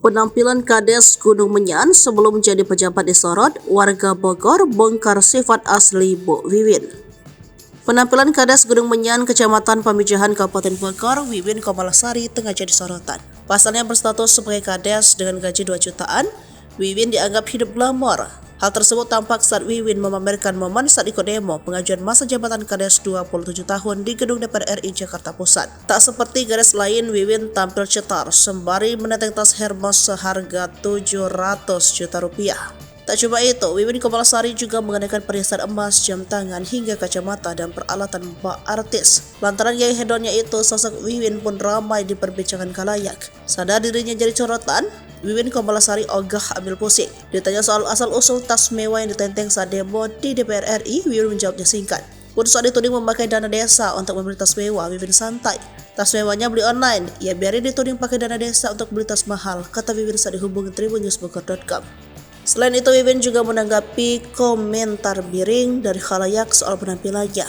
Penampilan Kades Gunung Menyan sebelum menjadi pejabat disorot, warga Bogor bongkar sifat asli Bu Wiwin. Penampilan Kades Gunung Menyan, Kecamatan Pamijahan, Kabupaten Bogor, Wiwin Komalasari tengah jadi sorotan. Pasalnya berstatus sebagai Kades dengan gaji 2 jutaan, Wiwin dianggap hidup glamor. Hal tersebut tampak saat Wiwin memamerkan momen saat ikut demo pengajuan masa jabatan Kades 27 tahun di Gedung DPR RI Jakarta Pusat. Tak seperti Kades lain, Wiwin tampil cetar sembari menenteng tas Hermes seharga 700 juta rupiah. Tak cuma itu, Wiwin Komalasari juga mengenakan perhiasan emas, jam tangan, hingga kacamata dan peralatan bak artis. Lantaran gaya hedonnya itu, sosok Wiwin pun ramai diperbincangkan khalayak. Sadar dirinya jadi sorotan, Wiwin Komalasari ogah ambil pusing. Ditanya soal asal-usul tas mewah yang ditenteng saat demo di DPR RI, Wiwin menjawabnya singkat. Pun saat dituding memakai dana desa untuk membeli tas mewah, Wiwin santai. Tas mewahnya beli online, ya biarin dituding pakai dana desa untuk beli tas mahal, kata Wiwin saat dihubungi tribunnews.bogor.com. Selain itu, Wiwin juga menanggapi komentar miring dari khalayak soal penampilannya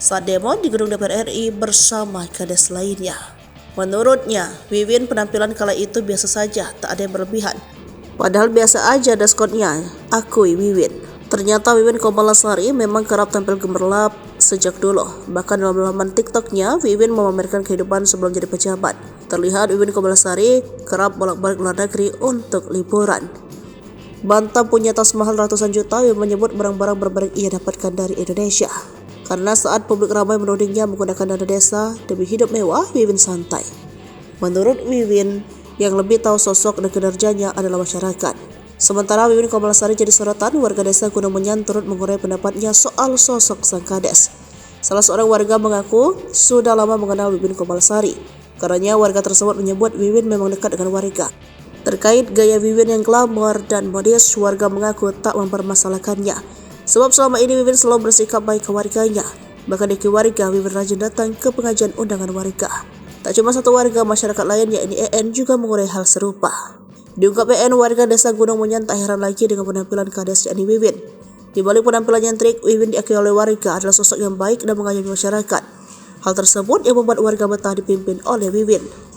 saat demo di Gedung DPR RI bersama Kades lainnya. Menurutnya, Wiwin penampilan kala itu biasa saja, tak ada yang berlebihan. Padahal biasa aja daskonnya, akui Wiwin. Ternyata Wiwin Komalasari memang kerap tampil gemerlap sejak dulu. Bahkan dalam laman TikToknya, Wiwin memamerkan kehidupan sebelum jadi pejabat. Terlihat Wiwin Komalasari kerap bolak-balik luar negeri untuk liburan. Bantah punya tas mahal ratusan juta, Wiwin menyebut barang-barang berbarang ia dapatkan dari Indonesia. Karena saat publik ramai menudingnya menggunakan dana desa demi hidup mewah, Wiwin santai. Menurut Wiwin, yang lebih tahu sosok dan kinerjanya adalah masyarakat. Sementara Wiwin Komalasari jadi sorotan, warga desa Gunung Menyan turut mengurai pendapatnya soal sosok sang Kades. Salah seorang warga mengaku sudah lama mengenal Wiwin Komalasari. Karena warga tersebut menyebut Wiwin memang dekat dengan warga. Terkait gaya Wiwin yang glamor dan modis, warga mengaku tak mempermasalahkannya. Sebab selama ini Wiwin selalu bersikap baik ke warganya. Bahkan di warga, Wiwin rajin datang ke pengajian undangan warga. Tak cuma satu warga, masyarakat lain yakni EN juga mengurai hal serupa. Diungkap EN, warga desa Gunung Menyan tak heran lagi dengan penampilan Kades yakni Wiwin. Di balik penampilan yang trik, Wiwin diakui oleh warga adalah sosok yang baik dan mengayomi masyarakat. Hal tersebut yang membuat warga betah dipimpin oleh Wiwin.